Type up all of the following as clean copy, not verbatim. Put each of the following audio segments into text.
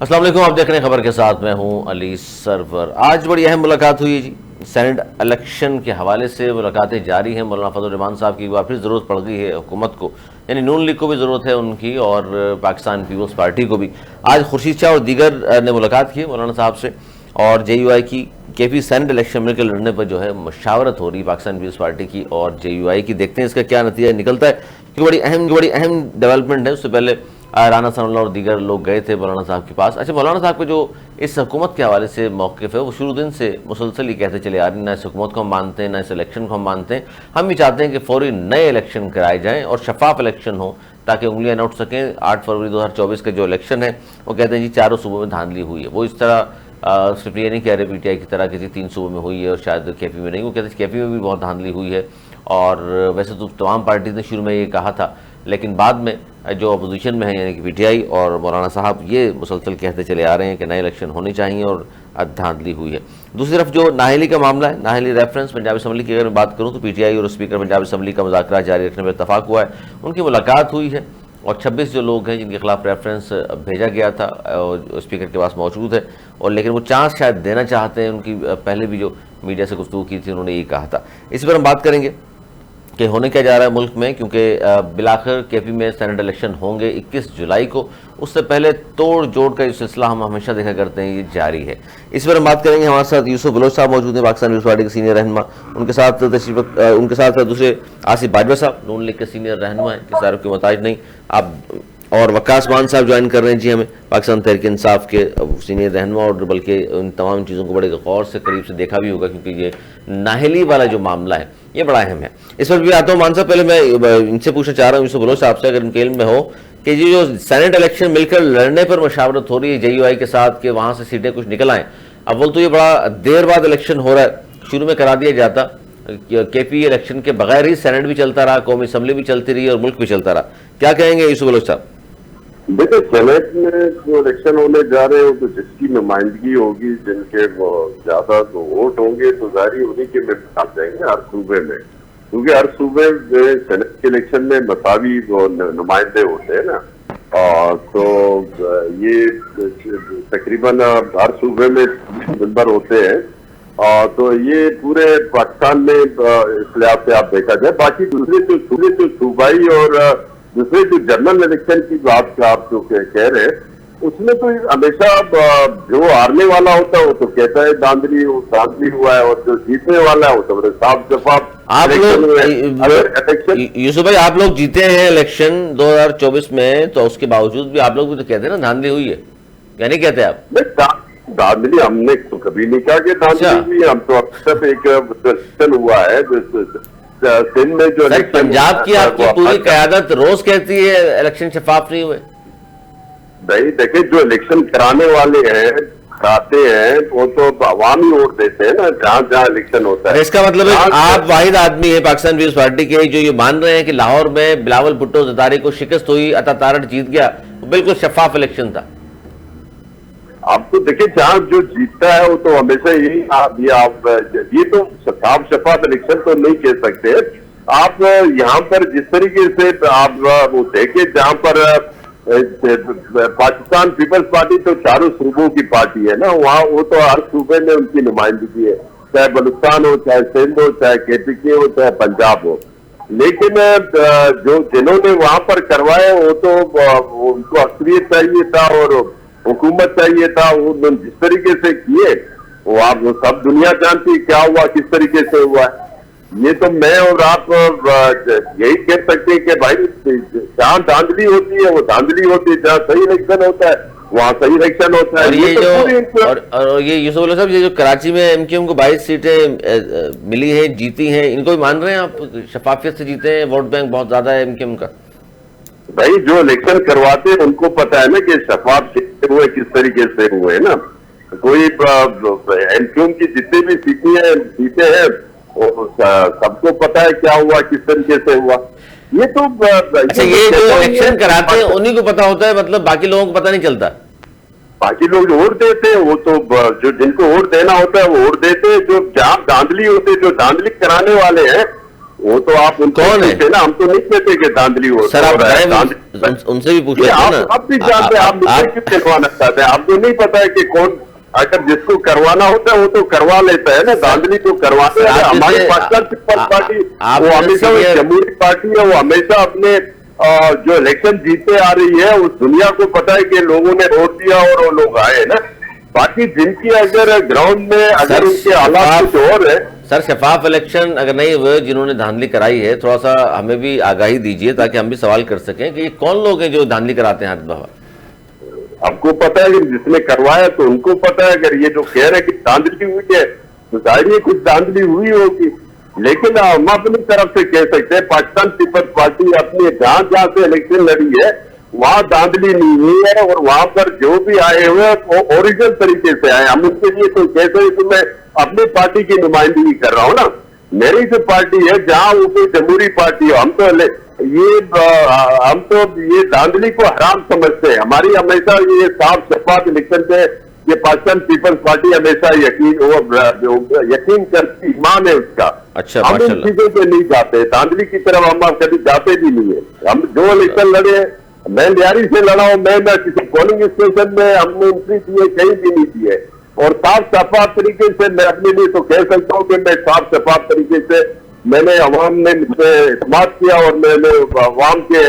السلام علیکم، آپ دیکھ رہے ہیں خبر کے ساتھ، میں ہوں علی سرور۔ آج بڑی اہم ملاقات ہوئی ہے جی، سینٹ الیکشن کے حوالے سے ملاقاتیں جاری ہیں۔ مولانا فضل الرحمان صاحب کی ایک بار پھر ضرورت پڑ گئی ہے حکومت کو، یعنی نون لیگ کو بھی ضرورت ہے ان کی، اور پاکستان پیپلز پارٹی کو بھی۔ آج خورشید شاہ اور دیگر نے ملاقات کی مولانا صاحب سے، اور جے یو آئی کی KP سینٹ الیکشن مل کے لڑنے پر جو ہے مشاورت ہو رہی پاکستان پیپلز پارٹی کی اور JUI کی۔ دیکھتے ہیں اس کا کیا نتیجہ نکلتا ہے، کیونکہ بڑی اہم ڈیولپمنٹ ہے۔ اس سے پہلے رانا ثناء اللہ اور دیگر لوگ گئے تھے مولانا صاحب کے پاس۔ اچھا، مولانا صاحب کا جو اس حکومت کے حوالے سے موقف ہے، وہ شروع دن سے مسلسل ہی کہتے چلے آ رہے ہیں، نہ اس حکومت کو ہم مانتے ہیں، نہ اس الیکشن کو ہم مانتے ہیں، ہم بھی چاہتے ہیں کہ فوری نئے الیکشن کرائے جائیں اور شفاف الیکشن ہو تاکہ انگلیاں نہ اٹھ سکیں۔ 8 فروری 2024 کا جو الیکشن ہے، وہ کہتے ہیں جی چاروں صوبوں میں دھاندلی ہوئی ہے۔ وہ اس طرح صرف یہ نہیں کہہ رہے PTI کی طرح کہ 3 صوبوں میں ہوئی ہے اور شاید KP میں نہیں، وہ کہتے ہیں KP میں بھی بہت دھاندلی ہوئی ہے۔ اور ویسے تو تمام پارٹیز نے شروع میں یہ کہا تھا، لیکن بعد میں جو اپوزیشن میں ہیں یعنی کہ PTI اور مولانا صاحب یہ مسلسل کہتے چلے آ رہے ہیں کہ نئے الیکشن ہونے چاہیے اور دھاندلی ہوئی ہے۔ دوسری طرف جو نااہلی کا معاملہ ہے، نااہلی ریفرنس پنجاب اسمبلی کی اگر بات کروں تو PTI اور اسپیکر پنجاب اسمبلی کا مذاکرات جاری رکھنے پر اتفاق ہوا ہے، ان کی ملاقات ہوئی ہے، اور 26 جو لوگ ہیں جن کے خلاف ریفرنس بھیجا گیا تھا اسپیکر کے پاس موجود ہے، اور لیکن وہ چانس شاید دینا چاہتے ہیں۔ ان کی پہلے بھی جو میڈیا سے گفتگو کی تھی انہوں نے یہ کہا تھا۔ اس پر ہم بات کریں گے کہ ہونے کیا جا رہا ہے ملک میں، کیونکہ بالآخر KP میں سینٹ الیکشن ہوں گے 21 جولائی کو۔ اس سے پہلے توڑ جوڑ کا جو سلسلہ ہم ہمیشہ دیکھا کرتے ہیں یہ جاری ہے۔ اس پر ہم بات کریں گے، ہمارے ساتھ یوسف بلوچ صاحب موجود ہیں، پاکستان پیپلز پارٹی کے سینئر رہنما، ان کے ساتھ دوسرے آصف باجوہ صاحب نون لیگ کے سینئر رہنما ہیں، کسی طرح کے محتاج نہیں آپ، اور وقاص مان صاحب جوائن کر رہے ہیں جی ہمیں، پاکستان تحریک انصاف کے سینئر رہنما، اور بلکہ ان تمام چیزوں کو بڑے غور سے قریب سے دیکھا بھی ہوگا، کیونکہ یہ نااہلی والا جو معاملہ ہے یہ بڑا اہم ہے۔ اس پر بھی آتا ہوں مان صاحب، پہلے میں ان سے پوچھنا چاہ رہا ہوں یوسف بلوچ صاحب سے، اگر ان کے علم میں ہو کہ یہ جو سینٹ الیکشن مل کر لڑنے پر مشاورت ہو رہی ہے JUI کے ساتھ کہ وہاں سے سیٹیں کچھ نکل آئیں، اول تو یہ بڑا دیر بعد الیکشن ہو رہا ہے، شروع میں کرا دیا جاتا KP الیکشن کے بغیر ہی سینٹ بھی چلتا رہا، قومی اسمبلی بھی چلتی رہی اور ملک بھی چلتا رہا، کیا کہیں گے یوسف بلوچ صاحب؟ دیکھیں، سینٹ میں جو الیکشن ہونے جا رہے ہیں تو جس کی نمائندگی ہوگی، جن کے زیادہ تو ووٹ ہوں گے تو ظاہر انہیں کے آ جائیں گے ہر صوبے میں، کیونکہ ہر صوبے میں سینٹ کے الیکشن میں مساوی نمائندے ہوتے ہیں نا، اور تو یہ تقریباً ہر صوبے میں ممبر ہوتے ہیں، اور تو یہ پورے پاکستان میں اس لحاظ سے آپ دیکھا جائے۔ باقی دوسرے صوبائی اور دوسرے جو جنرل الیکشن کی بات آپ جو کہہ رہے ہیں، اس میں تو ہمیشہ جو ہارنے والا ہوتا ہے وہ تو کہتا ہے دھاندلی ہوا ہے، اور جو جیتنے والا ہے وہ تو صاف شفاف۔ آپ لوگ یوسف بھائی، آپ لوگ جیتے ہیں الیکشن 2024 میں، تو اس کے باوجود بھی آپ لوگ بھی تو کہتے ہیں نا دھاندلی ہوئی ہے، کیا نہیں کہتے آپ؟ دھاندلی ہم نے تو کبھی نہیں کہا کہ دھاندلی ہوئی، ہم تو صرف ایک ہوا ہے سندھ میں جو پنجاب کی آپ کی پوری قیادت روز کہتی ہے الیکشن شفاف نہیں ہوئے۔ نہیں دیکھیں، جو الیکشن کرانے والے ہیں کراتے ہیں وہ تو عوام ہی ووٹ دیتے ہیں نا، جہاں جہاں الیکشن ہوتا ہے۔ اس کا مطلب ہے آپ واحد آدمی ہیں پاکستان پیپلز پارٹی کے جو یہ مان رہے ہیں کہ لاہور میں بلاول بھٹو زرداری کو شکست ہوئی، عطا تارڑ جیت گیا، بالکل شفاف الیکشن تھا۔ آپ تو دیکھیں، جہاں جو جیتتا ہے وہ تو ہمیشہ یہی، یہ تو صاف شفاف الیکشن تو نہیں کہہ سکتے آپ۔ یہاں پر جس طریقے سے آپ وہ دیکھیں، جہاں پر پاکستان پیپلز پارٹی تو چاروں صوبوں کی پارٹی ہے نا، وہاں وہ تو ہر صوبے میں ان کی نمائندگی ہے، چاہے بلوچستان ہو، چاہے سندھ ہو، چاہے KPK ہو، چاہے پنجاب ہو۔ لیکن جنہوں نے وہاں پر کروائے وہ تو ان کو اکثریت چاہیے تھا اور حکومت چاہیے تھا، وہ جس طریقے سے کیے وہ آپ سب دنیا جانتی کیا ہوا، کس طریقے سے ہوا ہے۔ یہ تو میں اور آپ یہی کہہ سکتے ہیں کہ بھائی جہاں دھاندلی ہوتی ہے وہ دھاندلی ہوتی ہے، جہاں صحیح الیکشن ہوتا ہے وہاں صحیح الیکشن ہوتا ہے۔ اور یہ یوسف اللہ صاحب، یہ جو کراچی میں MQM کو 22 سیٹیں ملی ہیں، جیتی ہیں، ان کو بھی مان رہے ہیں آپ شفافیت سے جیتے ہیں؟ ووٹ بینک بہت زیادہ ہے MQM کا۔ بھائی جو الیکشن کرواتے ہیں ان کو پتا ہے نا کہ شفاف ہوئے کس طریقے سے ہوئے نا۔ کوئی MQM کی جتنے بھی سیٹیں ہیں سب کو پتا ہے کیا ہوا، کس طریقے سے ہوا۔ یہ تو اچھا، یہ جو الیکشن کراتے ہیں انہیں کو پتا ہوتا ہے، مطلب باقی لوگوں کو پتا نہیں چلتا؟ باقی لوگ جو ووٹ دیتے ہیں وہ تو جو جن کو ووٹ دینا ہوتا ہے وہ ووٹ دیتے ہیں، جو جہاں دھاندلی ہوتے جو دھاندلی کرانے والے ہیں وہ تو آپ ان کون ہے نا, ہم تو نہیں کہتے کہ دھاندلی ہو. سر آپ ان سے بھی پوچھ لیتے ہیں نا. آپ بھی جانتے ہیں, آپ مجھے کیوں کہلوانا چاہتے ہیں؟ آپ کو نہیں پتا ہے کہ کون, اگر جس کو کروانا ہوتا ہے وہ تو کروا لیتا ہے نا, دھاندلی تو کرواتے ہیں. ہماری پاکستان پیپلز پارٹی وہ ہمیشہ جمہوری پارٹی ہے, وہ ہمیشہ اپنے جو الیکشن جیتے آ رہی ہے اس دنیا کو پتا ہے کہ لوگوں نے ووٹ دیا اور وہ لوگ آئے نا. باقی جن کی اگر گراؤنڈ میں اگر ان کے حالات کچھ اور ہے. سر شفاف الیکشن اگر نہیں ہوئے, جنہوں نے دھاندلی کرائی ہے, تھوڑا سا ہمیں بھی آگاہی دیجئے تاکہ ہم بھی سوال کر سکیں کہ یہ کون لوگ ہیں جو دھاندلی کراتے ہیں ہر دفعہ. آپ کو پتا ہے کہ جس نے کروایا تو ان کو پتا ہے. اگر یہ جو کہہ رہے کہ دھاندلی ہوئی ہے تو ظاہر ہے کچھ دھاندلی ہوئی ہوگی, لیکن ہم اپنی طرف سے کہہ سکتے ہیں پاکستان پیپلز پارٹی اپنے جہاں جہاں سے الیکشن لڑی ہے وہاں دھاندلی نہیں ہوئی ہے, اور وہاں پر جو بھی آئے ہوئے وہ اوریجنل طریقے سے آئے. ہم ان کے لیے تو کیسے کہ میں اپنی پارٹی کی نمائندگی کر رہا ہوں نا. میری جو پارٹی ہے جہاں وہ کوئی جمہوری پارٹی ہو, ہم تو یہ دھاندلی کو حرام سمجھتے ہیں. ہماری ہمیشہ یہ صاف شفاف الیکشن پہ یہ پاکستان پیپلز پارٹی ہمیشہ یقین کرتی, ایمان ہے اس کا. اچھا, ہم ان چیزوں پہ نہیں جاتے, دھاندلی کی طرف ہم کبھی جاتے بھی نہیں ہے. ہم جو الیکشن لڑے, میں لیاری سے لڑا ہوں, میں کسی پولنگ اسٹیشن میں ہم نے انٹری دی ہے, کہیں بھی نہیں دی ہے. اور صاف شفاف طریقے سے میں اپنے لیے تو کہہ سکتا ہوں کہ میں صاف شفاف طریقے سے میں نے عوام نے مجھ پہ اعتماد کیا, اور میں نے عوام کے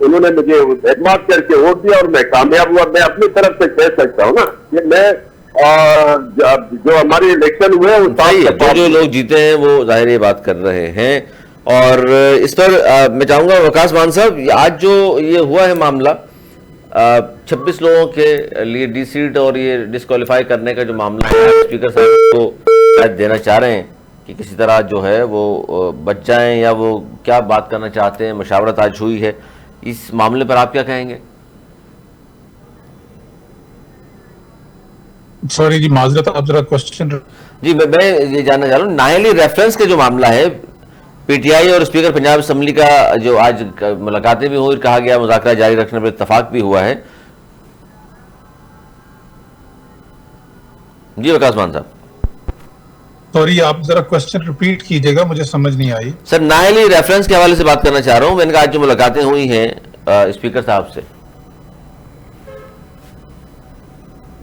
انہوں نے مجھے اعتماد کر کے ووٹ دیا اور میں کامیاب ہوا. میں اپنی طرف سے کہہ سکتا ہوں نا کہ میں جو ہماری الیکشن ہوئے وہ صاف شفاف, جو لوگ جیتے ہیں وہ ظاہر یہ بات کر رہے ہیں. اور اس پر میں چاہوں گا وقاص مان صاحب, آج جو یہ ہوا ہے معاملہ 26 لوگوں کے لیے ڈی سیٹ اور یہ ڈسکوالیفائی کرنے کا جو معاملہ ہے, اسپیکر صاحب کو شاید دینا چاہ رہے ہیں کہ کسی طرح جو ہے وہ بچ جائیں, یا وہ کیا بات کرنا چاہتے ہیں. مشاورت آج ہوئی ہے, اس معاملے پر آپ کیا کہیں گے؟ سوری جی, معذرت, آپ ذرا کوشچن. جی میں یہ جاننا چاہ رہا ہوں, نااہلی ریفرنس کے جو معاملہ ہے, پی ٹی آئی اور اسپیکر پنجاب اسمبلی کا جو آج ملاقاتیں بھی ہوئی, کہا گیا مذاکرہ جاری رکھنے پر اتفاق بھی ہوا ہے. جی وقاص مان صاحب. سوری, آپ ذرا کوشچن ریپیٹ کیجئے گا, مجھے سمجھ نہیں آئی. سر نااہلی ریفرنس کے حوالے سے بات کرنا چاہ رہا ہوں. میں نے کہا آج جو ملاقاتیں ہوئی ہیں اسپیکر صاحب سے,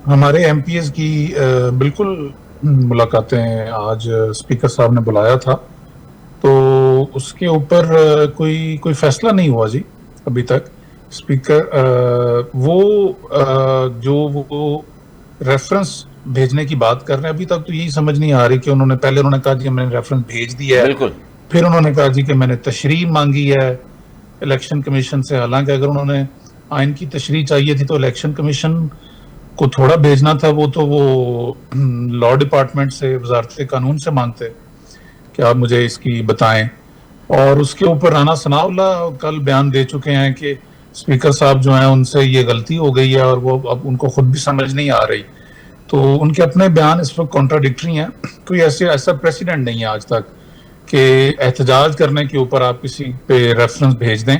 ہمارے ایم پی ایس کی بالکل ملاقاتیں آج اسپیکر صاحب نے بلایا تھا, تو اس کے اوپر کوئی فیصلہ نہیں ہوا جی ابھی تک. اسپیکر وہ ریفرنس بھیجنے کی بات کر رہے ہیں, ابھی تک تو یہی سمجھ نہیں آ رہی کہ انہوں نے کہا جی میں نے ریفرنس بھیج دیا ہے, بالکل, پھر انہوں نے کہا جی کہ میں نے تشریح مانگی ہے الیکشن کمیشن سے. حالانکہ اگر انہوں نے آئین کی تشریح چاہیے تھی تو الیکشن کمیشن کو تھوڑا بھیجنا تھا, وہ لاء ڈپارٹمنٹ سے, وزارت قانون سے مانگتے کہ آپ مجھے اس کی بتائیں. اور اس کے اوپر رانا ثناء اللہ کل بیان دے چکے ہیں کہ اسپیکر صاحب جو ہیں ان سے یہ غلطی ہو گئی ہے, اور وہ اب ان کو خود بھی سمجھ نہیں آ رہی. تو ان کے اپنے بیان اس وقت کانٹراڈکٹری ہیں. کوئی ایسا پریسیڈنٹ نہیں ہے آج تک کہ احتجاج کرنے کے اوپر آپ کسی پہ ریفرنس بھیج دیں.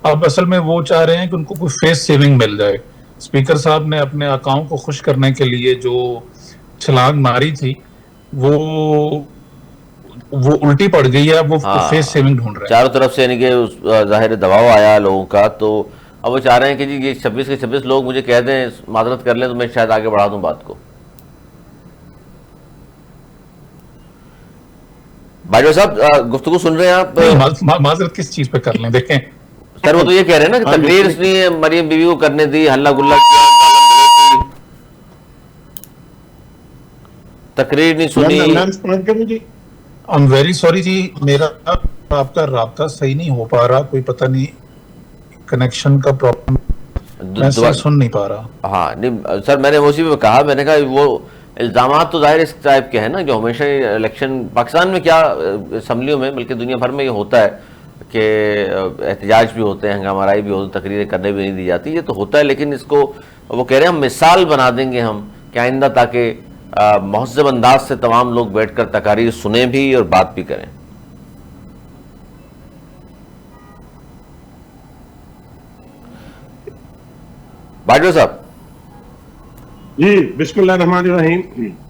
اب اصل میں وہ چاہ رہے ہیں کہ ان کو کوئی فیس سیونگ مل جائے. اسپیکر صاحب نے اپنے آقاؤں کو خوش کرنے کے لیے جو چھلانگ ماری تھی وہ الٹی پڑ گئی ہے, وہ فیس سیونگ ڈھونڈ رہے ہیں چاروں طرف سے. یعنی کہ ظاہر دباؤ آیا لوگوں کا, تو اب وہ چاہ رہے ہیں کہ جی یہ 26 کے 26 لوگ مجھے کہہ دیں, معذرت کر لیں, تو میں شاید آگے بڑھا دوں بات کو. بھائی صاحب گفتگو سن رہے ہیں آپ؟ معذرت کس چیز پہ کر لیں؟ دیکھیں سر وہ تو یہ کہہ رہے ہیں نا کہ تقریر اس نے مریم بیوی کو کرنے دی, ہلہ گلہ کیا, گالم گلوچ کی, تقریر نہیں سنی. I'm very sorry جی, میرا آپ کا رابطہ صحیح نہیں ہو پا رہا, کوئی پتہ نہیں کنیکشن کا پرابلم, میں سن نہیں پا رہا. ہاں نہیں سر, میں نے اسی پہ کہا, میں نے کہا وہ الزامات تو ظاہر اس ٹائپ کے ہیں نا, جو ہمیشہ الیکشن پاکستان میں کیا اسمبلیوں میں بلکہ دنیا بھر میں یہ ہوتا ہے کہ احتجاج بھی ہوتے ہیں, ہنگامہ آرائی بھی ہوتے ہیں, تقریریں کرنے بھی نہیں دی جاتی, یہ تو ہوتا ہے. لیکن اس کو وہ کہہ رہے ہیں ہم مثال بنا دیں گے ہم کہ آئندہ تاکہ مہذب انداز سے تمام لوگ بیٹھ کر تقاریر سنیں بھی اور بات بھی کریں. باجوہ صاحب. جی بسم اللہ الرحمن الرحیم.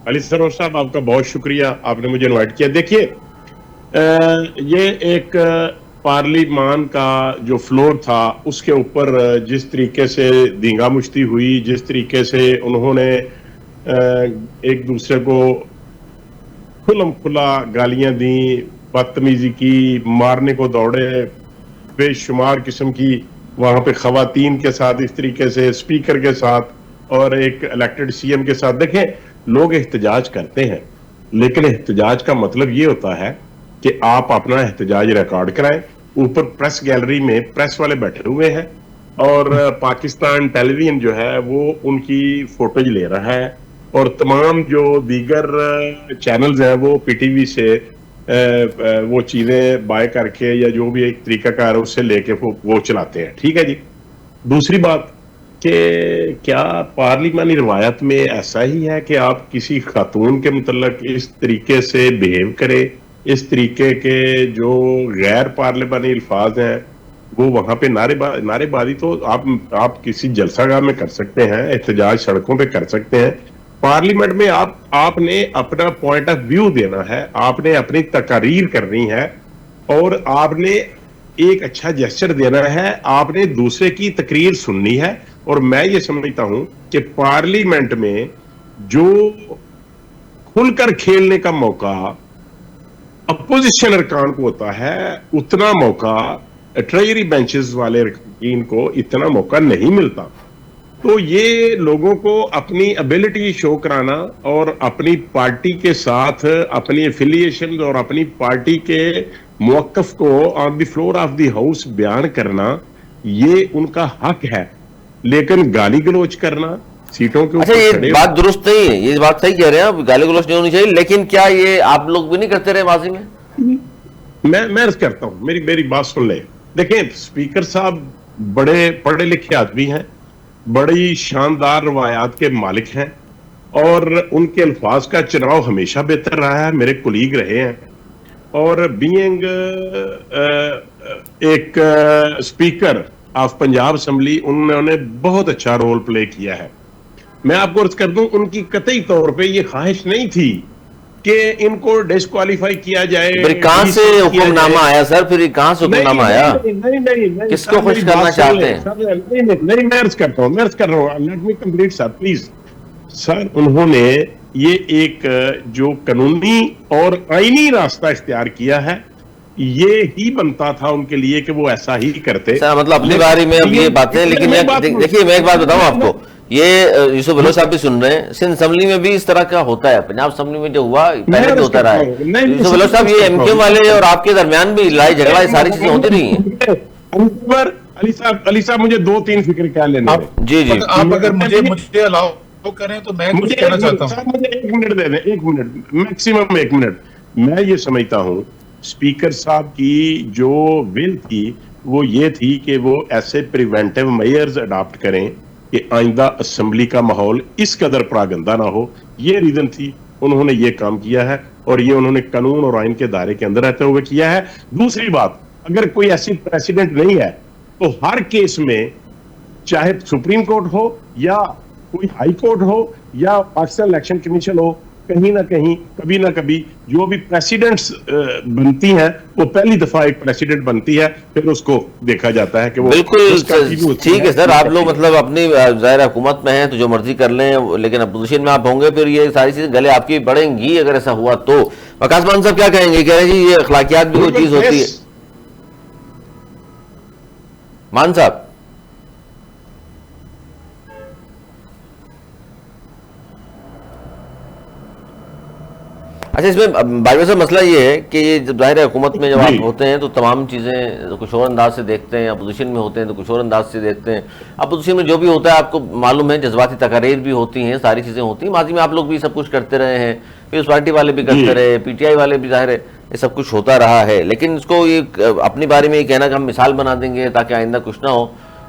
علی سرور صاحب آپ کا بہت شکریہ, آپ نے مجھے انوائٹ کیا. دیکھیے یہ ایک پارلیمان کا جو فلور تھا اس کے اوپر جس طریقے سے دینگا مشتی ہوئی، جس طریقے سے انہوں نے ایک دوسرے کو کھلم کھلا گالیاں دیں، بدتمیزی کی، مارنے کو دوڑے، بے شمار قسم کی وہاں پہ خواتین کے ساتھ اس طریقے سے، اسپیکر کے ساتھ اور ایک الیکٹڈ سی ایم کے ساتھ. دیکھیں لوگ احتجاج کرتے ہیں، لیکن احتجاج کا مطلب یہ ہوتا ہے کہ آپ اپنا احتجاج ریکارڈ کرائیں. اوپر پریس گیلری میں پریس والے بیٹھے ہوئے ہیں اور پاکستان ٹیلی ویژن جو ہے وہ ان کی فوٹوج لے رہا ہے، اور تمام جو دیگر چینلز ہیں وہ پی ٹی وی سے وہ چیزیں بائے کر کے یا جو بھی ایک طریقہ کار ہے اس سے لے کے وہ چلاتے ہیں. ٹھیک ہے جی. دوسری بات کہ کیا پارلیمانی روایت میں ایسا ہی ہے کہ آپ کسی خاتون کے متعلق اس طریقے سے بہیو کرے، اس طریقے کے جو غیر پارلیمانی الفاظ ہیں وہ وہاں پہ نعرے بازی تو آپ کسی جلسہ گاہ میں کر سکتے ہیں، احتجاج سڑکوں پہ کر سکتے ہیں. پارلیمنٹ میں آپ نے اپنا پوائنٹ آف ویو دینا ہے، آپ نے اپنی تقاریر کرنی ہے، اور آپ نے ایک اچھا جیسچر دینا ہے، آپ نے دوسرے کی تقریر سننی ہے. اور میں یہ سمجھتا ہوں کہ پارلیمنٹ میں جو کھل کر کھیلنے کا موقع اپوزیشن ارکان کو ہوتا ہے، اتنا موقع ٹریجری بینچز والے ارکان کو اتنا موقع نہیں ملتا. تو یہ لوگوں کو اپنی ابیلٹی شو کرانا اور اپنی پارٹی کے ساتھ اپنی ایفیلیشن اور اپنی پارٹی کے موقف کو آن دی فلور آف دی ہاؤس بیان کرنا، یہ ان کا حق ہے. لیکن گالی گلوچ کرنا، سیٹوں کے اچھا یہ بات درست نہیں ہے، یہ بات صحیح کہہ رہے ہیں، گالی گلوچ نہیں ہونی چاہیے، لیکن کیا یہ آپ لوگ بھی نہیں کرتے رہے ماضی میں؟ میں عرض کرتا ہوں، میری بات سن لیں. دیکھیں اسپیکر صاحب بڑے پڑھے لکھے آدمی ہیں، بڑی شاندار روایات کے مالک ہیں، اور ان کے الفاظ کا چناؤ ہمیشہ بہتر رہا ہے، میرے کولیگ رہے ہیں. اور بینگ ایک اسپیکر آف پنجاب اسمبلی انہوں نے بہت اچھا رول پلے کیا ہے. میں آپ کو عرض کر دوں ان کی قطعی طور پہ یہ خواہش نہیں تھی کہ ان کو ڈسکوالیفائی کیا جائے. پھر کہاں سے حکم نامہ آیا سر؟ پھر کہاں سے حکم نامہ آیا؟ کس کو خوش کرنا چاہتے ہیں؟ نہیں میں عرض کر رہا ہوں let me complete sir please. Sir انہوں نے یہ ایک جو قانونی اور آئینی راستہ اختیار کیا ہے، یہ ہی بنتا تھا ان کے لیے کہ وہ ایسا ہی کرتے. مطلب اپنی باری میں اب یہ باتیں، لیکن دیکھیے میں ایک بات بتاؤں آپ کو، یہ یوسف بلوچ صاحب بھی سن رہے ہیں، سندھ اسمبلی میں بھی اس طرح کا ہوتا ہے، پنجاب اسمبلی میں جو ہوا پہلے بھی ہوتا رہا ہے. یوسف بلوچ صاحب یہ ایم کیو والے اور آپ کے درمیان بھی لڑائی جھگڑا، یہ ساری چیزیں ہوتی رہی ہیں. علی صاحب مجھے 2-3 فکر کیا لینے دیں. جی آپ اگر مجھے الاؤ کریں تو میں کچھ کہنا چاہتا ہوں. مجھے 1 منٹ دے دیں، 1 منٹ میکسیمم 1 منٹ. میں یہ سمجھتا ہوں اسپیکر صاحب کی جو ول تھی وہ یہ تھی کہ وہ ایسے پریونٹیو میئرز اڈاپٹ کریں کہ آئندہ اسمبلی کا ماحول اس قدر پراگندہ نہ ہو. یہ ریزن تھی، انہوں نے یہ کام کیا ہے، اور یہ انہوں نے قانون اور آئین کے دائرے کے اندر رہتے ہوئے کیا ہے. دوسری بات، اگر کوئی ایسی پریسیڈنٹ نہیں ہے تو ہر کیس میں چاہے سپریم کورٹ ہو یا کوئی ہائی کورٹ ہو یا پاکستان الیکشن کمیشن ہو، کہیں نہ کہیں کبھی نہ کبھی جو بھی پریسیڈنٹس بنتی ہیں وہ پہلی دفعہ ایک پریسیڈنٹ بنتی ہے، پھر اس کو دیکھا جاتا ہے کہ وہ بالکل ٹھیک ہے. سر آپ لوگ مطلب اپنی ظاہر حکومت میں ہیں تو جو مرضی کر لیں، لیکن اپوزیشن میں آپ ہوں گے پھر یہ ساری چیزیں گلے آپ کی بڑھیں گی اگر ایسا ہوا تو. وقاص مان صاحب کیا کہیں گے؟ کہہ رہے ہیں جی یہ اخلاقیات بھی کوئی چیز ہوتی ہے. مان صاحب اچھا، اس میں باجوہ صاحب مسئلہ یہ ہے کہ یہ جب ظاہر حکومت میں جب آپ ہوتے ہیں تو تمام چیزیں کچھ اور انداز سے دیکھتے ہیں، اپوزیشن میں ہوتے ہیں تو کچھ اور انداز سے دیکھتے ہیں. اپوزیشن میں جو بھی ہوتا ہے آپ کو معلوم ہے، جذباتی تقاریر بھی ہوتی ہیں، ساری چیزیں ہوتی ہیں. ماضی میں آپ لوگ بھی سب کچھ کرتے رہے ہیں، پیپلز پارٹی والے بھی کرتے رہے، پی ٹی آئی والے بھی، ظاہر ہے یہ سب کچھ ہوتا رہا ہے. لیکن اس کو یہ اپنی بارے میں یہ کہنا کہ ہم مثال بنا دیں گے تاکہ آئندہ کچھ نہ ہو،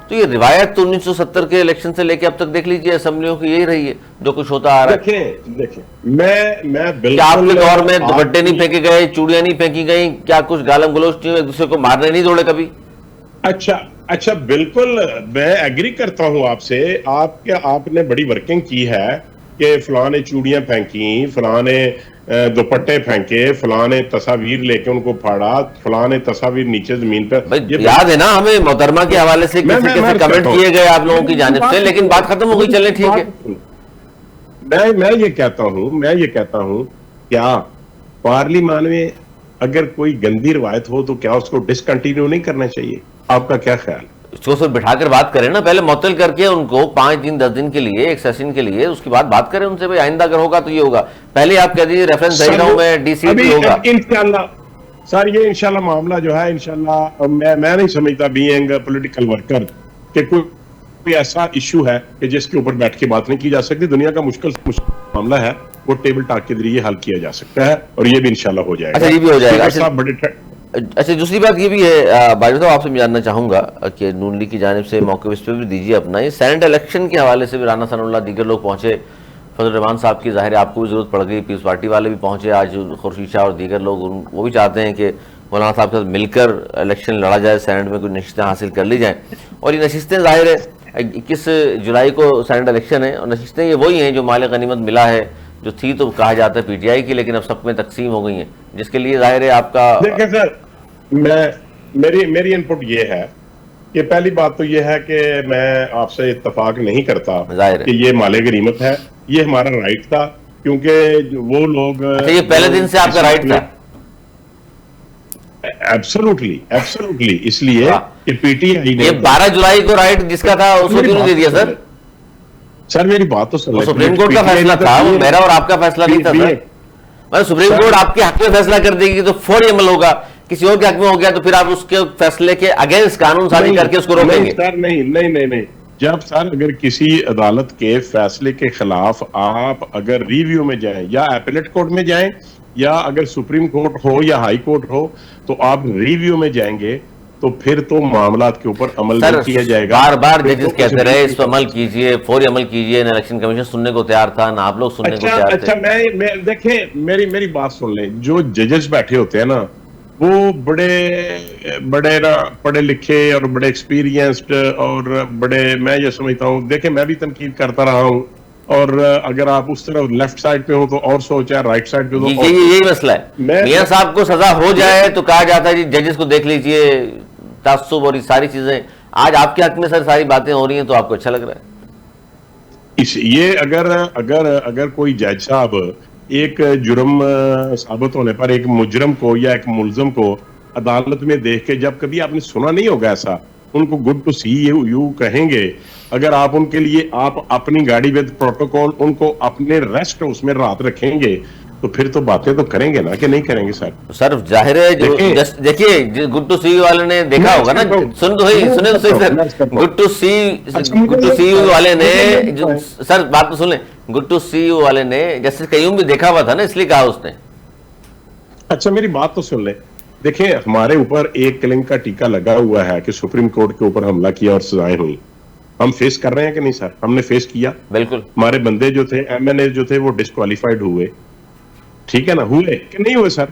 تو یہ روایت تو 1970 کے الیکشن سے لے کے اب تک دیکھ لیجئے اسمبلیوں کی یہی رہی ہے، جو کچھ ہوتا آ رہا ہے. دیکھیں میں بالکل، کیا آپ کے دور میں دوپٹے نہیں پھینکے گئے، چوڑیاں نہیں پھینکی گئیں، کیا کچھ گالم گلوچ نہیں ہوئے، ایک دوسرے کو مارنے نہیں دوڑے کبھی؟ اچھا بالکل میں ایگری کرتا ہوں آپ سے. آپ نے بڑی ورکنگ کی ہے، کہ فلاں نے چوڑیاں پھینکی، فلاں نے دوپٹے پھینکے، فلاں نے تصاویر لے کے ان کو پھاڑا، فلاں نے تصاویر نیچے زمین پر. یاد ہے نا ہمیں محترمہ کے حوالے سے کیسے کیسے کمنٹ کیے گئے آپ لوگوں کی جانب سے، لیکن بات ختم ہو گئی. چلیں ٹھیک ہے. میں یہ کہتا ہوں کیا پارلیمان میں اگر کوئی گندی روایت ہو تو کیا اس کو ڈسکنٹینیو نہیں کرنا چاہیے؟ آپ کا کیا خیال؟ اس کو صرف بٹھا کر بات کریں نا، پہلے معطل کر کے ان کو 5 دن 10 دن کے لیے ایک سیشن کے لیے، اس کے بعد بات کریں ان سے. بھائی آئندہ اگر ہوگا تو یہ ہوگا. پہلے آپ کہہ دیجیے ریفرنس دے رہا ہوں میں ڈی سی پی ہوگا انشاءاللہ. سر یہ انشاءاللہ معاملہ جو ہے انشاءاللہ میں نہیں سمجھتا بینگ پولیٹیکل ورکر کہ کوئی ایسا ایشو ہے کہ جس کے اوپر بیٹھ کے بات نہیں کی جا سکتی. دنیا کا مشکل معاملہ ہے، وہ ٹیبل ٹاک کے ذریعے حل کیا جا سکتا ہے، اور یہ بھی انشاءاللہ ہو جائے گا. اچھا یہ بھی ہو جائے گا. اچھا اچھا دوسری بات یہ بھی ہے باجوہ صاحب، آپ سے میں جاننا چاہوں گا کہ نون لیگ کی جانب سے موقف اس پہ بھی دیجیے اپنا. یہ سینٹ الیکشن کے حوالے سے بھی رانا ثناء اللہ دیگر لوگ پہنچے، فضل الرحمان صاحب کی ظاہر ہے آپ کو بھی ضرورت پڑ گئی، پیپلز پارٹی والے بھی پہنچے آج، خورشید شاہ اور دیگر لوگ وہ بھی چاہتے ہیں کہ مولانا صاحب کے ساتھ مل کر الیکشن لڑا جائے، سینٹ میں کوئی نشستیں حاصل کر لی جائیں. اور یہ نشستیں ظاہر ہے 21 جولائی کو سینٹ الیکشن ہے، اور نشستیں یہ وہی ہیں جو مال غنیمت ملا ہے، جو تھی تو کہا جاتا ہے پی ٹی آئی کی، لیکن اب سب میں تقسیم ہو گئی ہیں، جس کے لیے ظاہر ہے آپ کا. دیکھیں سر، میری انپٹ یہ ہے کہ پہلی بات تو یہ ہے کہ میں آپ سے اتفاق نہیں کرتا کہ یہ مال غنیمت ہے. یہ ہمارا رائٹ تھا، کیونکہ وہ لوگ یہ پہلے دن سے آپ کا رائٹ تھا. ایبسولوٹلی اس لیے کہ پی ٹی آئی نے 12 جولائی کو رائٹ جس کا تھا اس کو کیوں نہیں دے دیا سر؟ سر میری بات تو سن لیں. سپریم کورٹ کا فیصلہ تھا، وہ میرا اور آپ کا فیصلہ نہیں تھا سر. سپریم کورٹ آپ کے حق میں فیصلہ کر دے گی تو فوری عمل ہوگا، کسی اور کے حق میں ہو گیا تو پھر آپ اس کے فیصلے کے اگینسٹ قانون سازی کر کے اس کو روکیں گے. سر نہیں جب سر اگر کسی عدالت کے فیصلے کے خلاف آپ اگر ریویو میں جائیں یا اپیلیٹ کورٹ میں جائیں یا اگر سپریم کورٹ ہو یا ہائی کورٹ ہو تو آپ ریویو میں جائیں گے تو پھر تو معاملات کے اوپر عمل نہیں کیا جائے گا. بار بار ججز کہتے رہے اس پر عمل کیجئے، فوری عمل کیجئے. الیکشن کمیشن سننے کو تیار تھا، نہ آپ لوگ سننے کو تیار تھے. اچھا میں دیکھیں میری بات سن لیں. جو ججز بیٹھے ہوتے ہیں نا وہ بڑے پڑھے لکھے اور بڑے ایکسپیرینسڈ اور بڑے، میں یہ سمجھتا ہوں، دیکھیں میں بھی تنقید کرتا رہا ہوں، اور اگر آپ اس طرح لیفٹ سائڈ پہ ہو تو اور سوچ ہے، رائٹ سائڈ پہ ہو تو یہی مسئلہ ہے. میاں صاحب کو سزا ہو جائے تو کہا جاتا ہے جی ججز کو دیکھ لیجئے، تعصب اور یہ ساری چیزیں. آج آپ کے حق میں سر ساری باتیں ہو رہی ہیں تو آپ کو اچھا لگ رہا ہے. یہ اگر کوئی جج صاحب ایک جرم ثابت ہونے پر ایک مجرم کو یا ایک ملزم کو عدالت میں دیکھ کے، جب کبھی آپ نے سنا نہیں ہوگا ایسا، ان کو گڈ ٹو سی یو کہیں گے. اگر آپ ان کے لیے آپ اپنی گاڑی ود پروٹوکول ان کو اپنے ریسٹ اس میں رات رکھیں گے تو پھر تو باتیں تو کریں گے نا، کہ نہیں کریں گے سر؟ سر ظاہر ہے دیکھیے گڈ ٹو سی یو والے نے دیکھا ہوگا نا، سن تو صحیح سر. گڈ ٹو سی یو والے نے سر بات تو سن لیں، گڈ ٹو سی یو والے نے جسٹس قیوم بھی دیکھا ہوا تھا نا، اس لیے کہا اس نے. اچھا میری بات تو سن لیں. دیکھیں ہمارے اوپر ایک کلنگ کا ٹیکہ لگا ہوا ہے کہ سپریم کورٹ کے اوپر حملہ کیا اور سزائیں ہوئی. ہم فیس کر رہے ہیں کہ نہیں سر؟ ہم نے فیس کیا. بالکل. ہمارے بندے جو تھے، ایم این اے جو تھے، وہ ڈسکوالیفائڈ ہوئے. ٹھیک ہے نا، ہوئے کہ نہیں ہوئے سر؟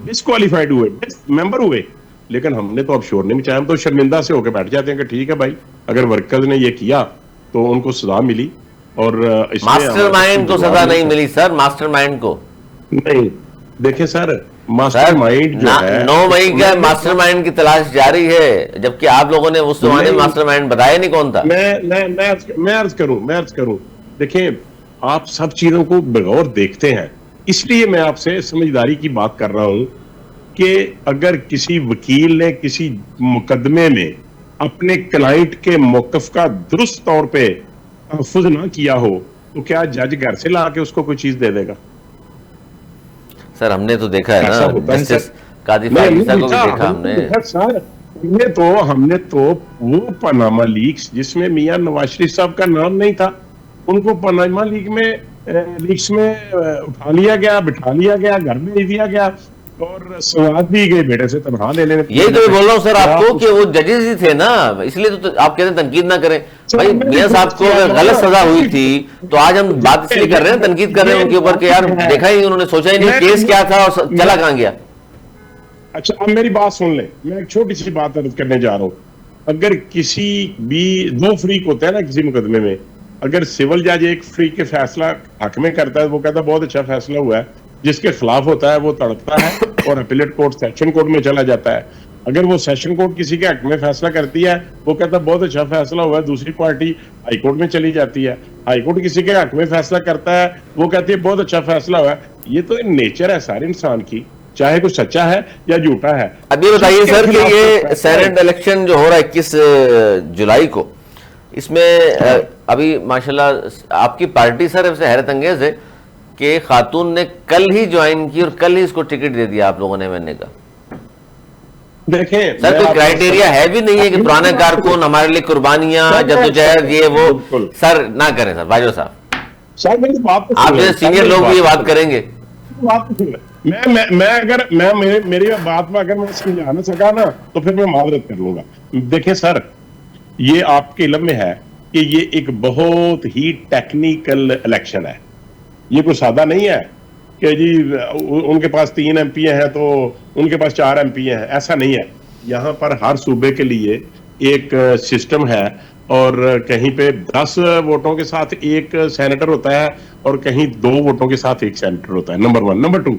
ڈسکوالیفائڈ ہوئے، ممبر ہوئے. لیکن ہم نے تو اب شور نہیں مچایا، ہم تو شرمندہ سے ہو کے بیٹھ جاتے ہیں کہ ٹھیک ہے بھائی، اگر ورکرز نے یہ کیا تو ان کو سزا ملی. اور ماسٹر مائنڈ کو سزا نہیں ملی سر، ماسٹر مائنڈ کو نہیں. دیکھیں سر، ماسٹر مائنڈ جو ہے 9 مئی کا ماسٹر مائنڈ کی تلاش جاری ہے، جبکہ آپ لوگوں نے اس زمانے میں ماسٹر مائنڈ بتایا نہیں کون تھا. میں عرض کروں دیکھیں آپ سب چیزوں کو بغور دیکھتے ہیں، اس لیے میں آپ سے سمجھداری کی بات کر رہا ہوں کہ اگر کسی وکیل نے کسی مقدمے میں اپنے کلائنٹ کے موقف کا درست طور پہ تحفظ نہ کیا ہو تو کیا جج گھر سے لا کے اس کو کوئی چیز دے دے گا؟ سر ہم نے تو دیکھا ہے نا، جسٹس قاضی فاضل صاحب کو بھی دیکھا ہم نے. ہم نے تو وہ پاناما لیکس جس میں میاں نواز شریف صاحب کا نام نہیں تھا، ان کو پاناما لیکس میں اٹھا لیا گیا، بٹھا لیا گیا، گھر میں دے دیا گیا اور سواد بھی گئے بیٹے سے تنخواہ لے لینے. یہی تو میں بول رہا ہوں سر آپ کو کہ وہ ججز ہی تھے نا، اس لیے تو آپ کہتے ہیں تنقید نہ کریں. بھائی میاں صاحب کو غلط سزا ہوئی تھی تو آج ہم بات اس لیے کر رہے ہیں، تنقید کر رہے ہیں ان کے اوپر کہ یار دیکھا ہی انہوں نے سوچا ہی نہیں کیس کیا تھا اور چلا کہاں گیا. اچھا اب میری بات سن لیں، میں ایک چھوٹی سی بات عرض کرنے جا رہا ہوں. اگر کسی بھی 2 فریق ہوتے ہیں نا کسی مقدمے میں، اگر سول جج ایک فری کے فیصلہ حق میں کرتا ہے وہ کہتا ہے بہت اچھا فیصلہ ہوا ہے, جس کے خلاف ہوتا ہے وہ تڑپتا ہے اور اپیلیٹ کورٹ سیشن کورٹ میں چلا جاتا ہے. اگر وہ سیشن کورٹ کسی کے حق میں فیصلہ کرتی ہے وہ کہتا ہے بہت اچھا فیصلہ ہوا ہے, دوسری پارٹی ہائی کورٹ میں چلی جاتی ہے. ہائی کورٹ کسی کے حق میں فیصلہ کرتا ہے وہ کہتی ہے بہت اچھا فیصلہ ہوا ہے. یہ تو نیچر ہے سارے انسان کی, چاہے کوئی سچا ہے یا جھوٹا ہے. اب یہ بتائیے سر کہ یہ سینٹ الیکشن جو ہو رہا ہے 21 جولائی کو, اس میں ابھی ماشاءاللہ آپ کی پارٹی سر سے حیرت انگیز ہے کہ خاتون نے کل ہی جوائن کی اور کل ہی اس کو ٹکٹ دے دیا آپ لوگوں نے MNA کا. دیکھیں سر کوئی کرائیٹیریا ہے بھی نہیں ہے کہ پرانے کارکن ہمارے لیے قربانیاں جدوجہد یہ وہ, سر نہ کریں سر باجوہ صاحب, سر میری بات آپ جیسے سینئر لوگ بھی یہ بات کریں گے. میں اگر میری بات میں اگر میں سمجھا نہ سکا نا تو پھر میں معذرت کر لوں گا. دیکھیں سر, یہ آپ کے علم میں ہے کہ یہ ایک بہت ہی ٹیکنیکل الیکشن ہے. یہ کوئی سادہ نہیں ہے کہ جی ان کے پاس 3 MP ہیں تو ان کے پاس 4 MP ہیں, ایسا نہیں ہے. یہاں پر ہر صوبے کے لیے ایک سسٹم ہے اور کہیں پہ 10 ووٹوں کے ساتھ ایک سینیٹر ہوتا ہے اور کہیں 2 ووٹوں کے ساتھ ایک سینیٹر ہوتا ہے. نمبر 1. نمبر 2,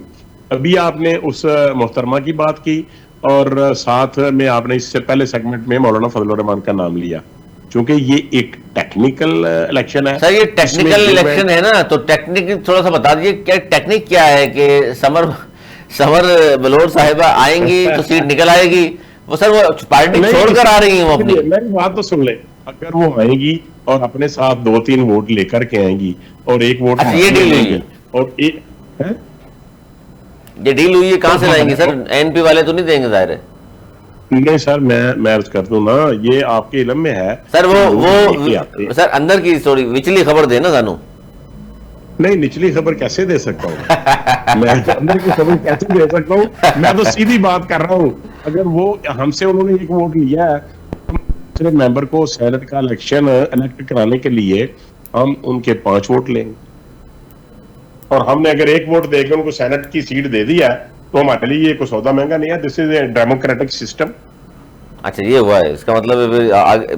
ابھی آپ نے اس محترمہ کی بات کی اور ساتھ میں آپ نے اس سے پہلے سیگمنٹ میں مولانا فضل الرحمان کا نام لیا, چونکہ یہ ایک ٹیکنیکل الیکشن ہے. سر یہ ٹیکنیکل الیکشن ہے نا, تو ٹیکنیک تھوڑا سا بتا دیجیے کیا ٹیکنیک کیا ہے کہ سمر بلور صاحبہ آئیں گی تو سیٹ نکل آئے گی, وہ سر وہ پارٹی چھوڑ کر آ رہی ہیں وہ اپنی. میری بات تو سن لیں, اگر وہ آئیں گی اور اپنے ساتھ 2-3 ووٹ لے کر کے آئیں گی اور 1 ووٹ یہ ڈیل ہوئی ہے, اور یہ ڈیل ہوئی ہے کہاں سے لائیں گے سر؟ NP والے تو نہیں دیں گے ظاہر ہے. نہیں سر میں عرض کر دوں نا, یہ آپ کے علم میں ہے سر وہ سر اندر کی تھوڑی وچلی خبر دے نا سانو. نہیں نچلی خبر کیسے دے سکتا ہوں میں اندر کی خبر کیسے دے سکتا ہوں؟ میں تو سیدھی بات کر رہا ہوں. اگر وہ ہم سے انہوں نے 1 ووٹ لیا ہے, دوسرے ممبر کو سینٹ کا الیکشن الیکٹ کرانے کے لیے ہم ان کے 5 ووٹ لیں گے, اور ہم نے اگر 1 ووٹ دے کے ان کو سینٹ کی سیٹ دے دیا ہے تو ہمارے لیے یہ کوئی سودا مہنگا نہیں ہے. دس از اے ڈیموکریٹک سسٹم. اچھا یہ ہوا ہے, اس کا مطلب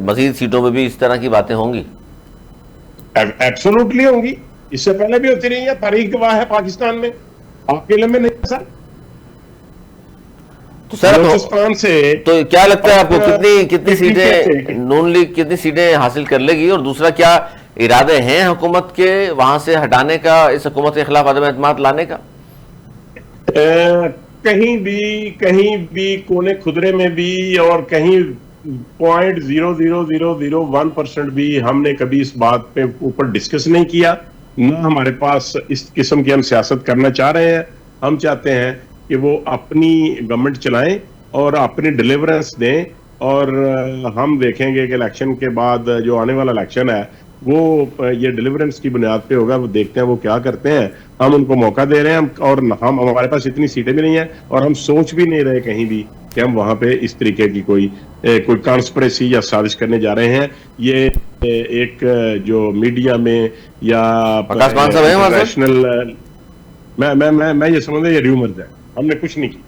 مزید سیٹوں پہ بھی اس طرح کی باتیں ہوں گی؟ ایبسولوٹلی ہوں گی, اس سے پہلے بھی ہوتی رہی ہے, تاریخ گواہ ہے پاکستان میں. آپ کے علم میں نہیں سر؟ تو سر بلوچستان سے تو کیا لگتا ہے آپ کو کتنی سیٹیں نون لیگ کتنی سیٹیں حاصل کر لے گی, اور دوسرا کیا ارادے ہیں حکومت کے وہاں سے ہٹانے کا, اس حکومت کے خلاف عدم اعتماد لانے کا؟ کہیں بھی کونے خدرے میں بھی اور کہیں 0.0001% بھی ہم نے کبھی اس بات پہ اوپر ڈسکس نہیں کیا, نہ ہمارے پاس اس قسم کی ہم سیاست کرنا چاہ رہے ہیں. ہم چاہتے ہیں کہ وہ اپنی گورنمنٹ چلائیں اور اپنی ڈیلیورنس دیں, اور ہم دیکھیں گے کہ الیکشن کے بعد جو آنے والا الیکشن ہے وہ یہ ڈیلیورنس کی بنیاد پہ ہوگا. وہ دیکھتے ہیں وہ کیا کرتے ہیں, ہم ان کو موقع دے رہے ہیں, اور ہمارے پاس اتنی سیٹیں بھی نہیں ہیں اور ہم سوچ بھی نہیں رہے کہیں بھی کہ ہم وہاں پہ اس طریقے کی کوئی کانسپریسی یا سازش کرنے جا رہے ہیں. یہ ایک جو میڈیا میں یا نیشنل میں یہ سمجھتا ہوں یہ ریومرز ہے, ہم نے کچھ نہیں کی.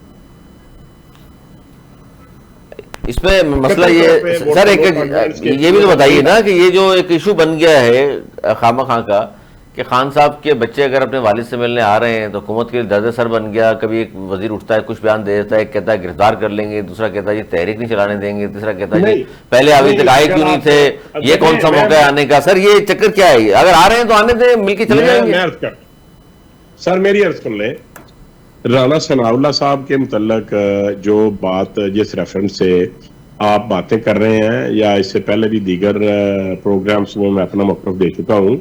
اس پہ مسئلہ یہ سر ایک یہ بھی تو بتائیے نا کہ یہ جو ایک ایشو بن گیا ہے خامہ خاں کا کہ خان صاحب کے بچے اگر اپنے والد سے ملنے آ رہے ہیں تو حکومت کے درد سر بن گیا. کبھی ایک وزیر اٹھتا ہے کچھ بیان دے دیتا ہے, ایک کہتا ہے گرفتار کر لیں گے, دوسرا کہتا ہے یہ تحریک نہیں چلانے دیں گے, تیسرا کہتا ہے پہلے ابھی تک آئے کیوں نہیں تھے, یہ کون سا موقع ہے آنے کا. سر یہ چکر کیا ہے؟ اگر آ رہے ہیں تو آنے دیں, مل کے چلے جائیں گے. سر میری عرض سن لیں, رانا ثناء اللہ صاحب کے متعلق جو بات جس ریفرنس سے آپ باتیں کر رہے ہیں یا اس سے پہلے بھی دیگر پروگرامز میں اپنا موقف دے چکا ہوں,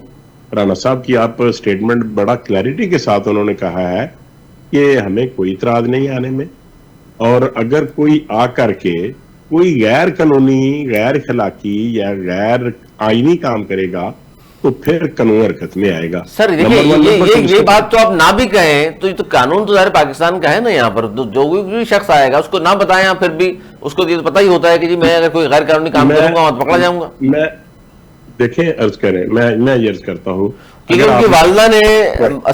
رانا صاحب کی آپ سٹیٹمنٹ بڑا کلیئرٹی کے ساتھ انہوں نے کہا ہے کہ ہمیں کوئی اعتراض نہیں آنے میں, اور اگر کوئی آ کر کے کوئی غیر قانونی, غیر اخلاقی یا غیر آئینی کام کرے گا تو پھر قانون حرکت میں آئے گا. سر یہ بات تو آپ نہ بھی کہیں تو یہ تو قانون تو ظاہر پاکستان کا ہے نا, یہاں پر جو بھی شخص آئے گا اس کو نہ بتائیں, پھر بھی اس کو یہ تو پتہ ہی ہوتا ہے کہ جی میں اگر کوئی غیر قانونی کام کروں گا تو پکڑا جاؤں گا. میں دیکھیں عرض کریں, میں یہ عرض کرتا ہوں کیونکہ ان کی والدہ نے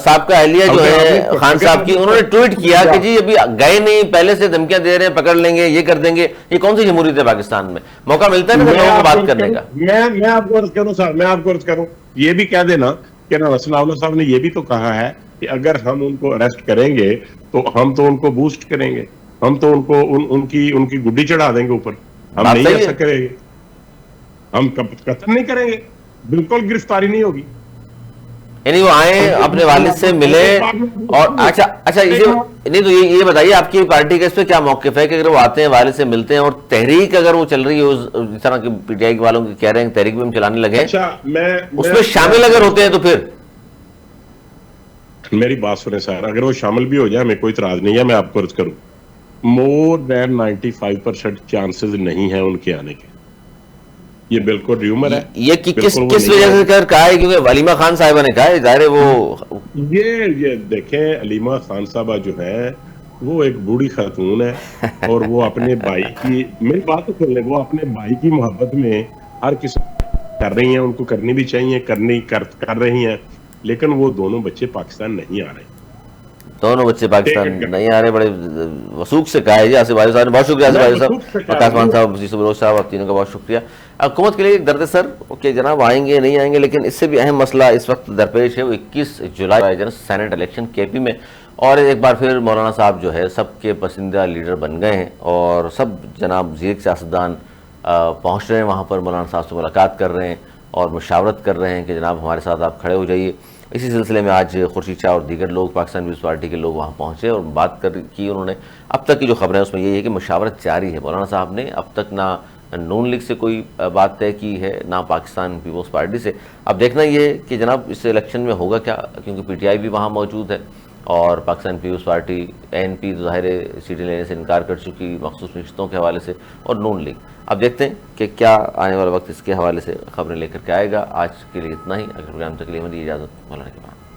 سابقہ اہلیہ جو ہے خان صاحب کی, انہوں نے ٹویٹ کیا کہ جی ابھی گئے نہیں, پہلے سے دھمکیاں دے رہے ہیں پکڑ لیں گے, یہ کر دیں گے. یہ کون سی جمہوریت ہے پاکستان میں؟ موقع ملتا ہے نا لوگوں کو بات کرنے کا. میں آپ کو عرض کروں سر, میں آپ کو عرض کروں, یہ بھی کہہ دینا کہ ثناءاللہ صاحب نے یہ بھی تو کہا ہے کہ اگر ہم ان کو اریسٹ کریں گے تو ہم تو ان کو بوسٹ کریں گے, ہم تو ان کو ان کی گڈی چڑھا دیں گے اوپر, ہم بات نہیں صحیح ہے. ایسا کریں گے, ہم قتل نہیں کریں گے, بالکل گرفتاری نہیں ہوگی. یعنی وہ آئیں اپنے والد سے ملیں اور اچھا نہیں تو یہ بتائیے آپ کی پارٹی کا اس پہ کیا موقف ہے کہ اگر وہ آتے ہیں والد سے ملتے ہیں اور تحریک اگر وہ چل رہی ہے اس طرح کی پی ٹی آئی والوں کی کہہ رہے ہیں تحریک بھی ہم چلانے لگے ہیں, اچھا اس میں شامل اگر ہوتے ہیں تو پھر میری بات سنیں سر, اگر وہ شامل بھی ہو جائے ہمیں کوئی اعتراض نہیں ہے, میں آپ کو عرض کروں مور دین 95% چانسز نہیں ہیں ان کے آنے کے, یہ بالکل ریومر ہے. یہ کس وجہ سے کہا ہے, کیونکہ علیمہ خان صاحبہ نے کہا ہے ظاہر ہے وہ یہ دیکھیں علیمہ خان صاحبہ جو ہے وہ ایک بوڑھی خاتون ہے اور وہ اپنے بھائی کی, میری بات تو سن لیں, وہ اپنے بھائی کی محبت میں ہر کسی کر رہی ہیں, ان کو کرنی بھی چاہیے, کر رہی ہیں, لیکن وہ دونوں بچے پاکستان نہیں آ رہے. دونوں بچے پاکستان نہیں آ رہے, بڑے وثوق سے کہا ہے جی آصف واجد صاحب نے, بہت شکریہ آصف واجد صاحب, آکاشمان صاحب, یوسف بلوچ صاحب, آپ تینوں کا بہت شکریہ. حکومت کے لیے ایک درد سر کہ جناب آئیں گے نہیں آئیں گے, لیکن اس سے بھی اہم مسئلہ اس وقت درپیش ہے, وہ 21 جولائی سینٹ الیکشن کے پی میں, اور ایک بار پھر مولانا صاحب جو ہے سب کے پسندیدہ لیڈر بن گئے ہیں اور سب جناب زیر سیاستدان پہنچ رہے ہیں وہاں پر, مولانا صاحب سے ملاقات کر رہے ہیں اور مشاورت کر رہے ہیں کہ جناب ہمارے ساتھ آپ کھڑے ہو جائیے. اسی سلسلے میں آج خورشید شاہ اور دیگر لوگ پاکستان پیپلز پارٹی کے لوگ وہاں پہنچے اور بات کی انہوں نے. اب تک کی جو خبریں ہیں اس میں یہی ہے کہ مشاورت جاری ہے. مولانا صاحب نے اب تک نہ نون لیگ سے کوئی بات طے کی ہے نہ پاکستان پیپلز پارٹی سے. اب دیکھنا یہ ہے کہ جناب اس الیکشن میں ہوگا کیا, کیونکہ پی ٹی آئی بھی وہاں موجود ہے اور پاکستان پیپلز پارٹی این پی ظاہر سیٹیں لینے سے انکار کر چکی مخصوص نشستوں کے حوالے سے, اور نون لیگ. اب دیکھتے ہیں کہ کیا آنے والا وقت اس کے حوالے سے خبریں لے کر کے آئے گا. آج کے لیے اتنا ہی, اگر پروگرام تک لیے میری اجازت, مولانا کے بعد.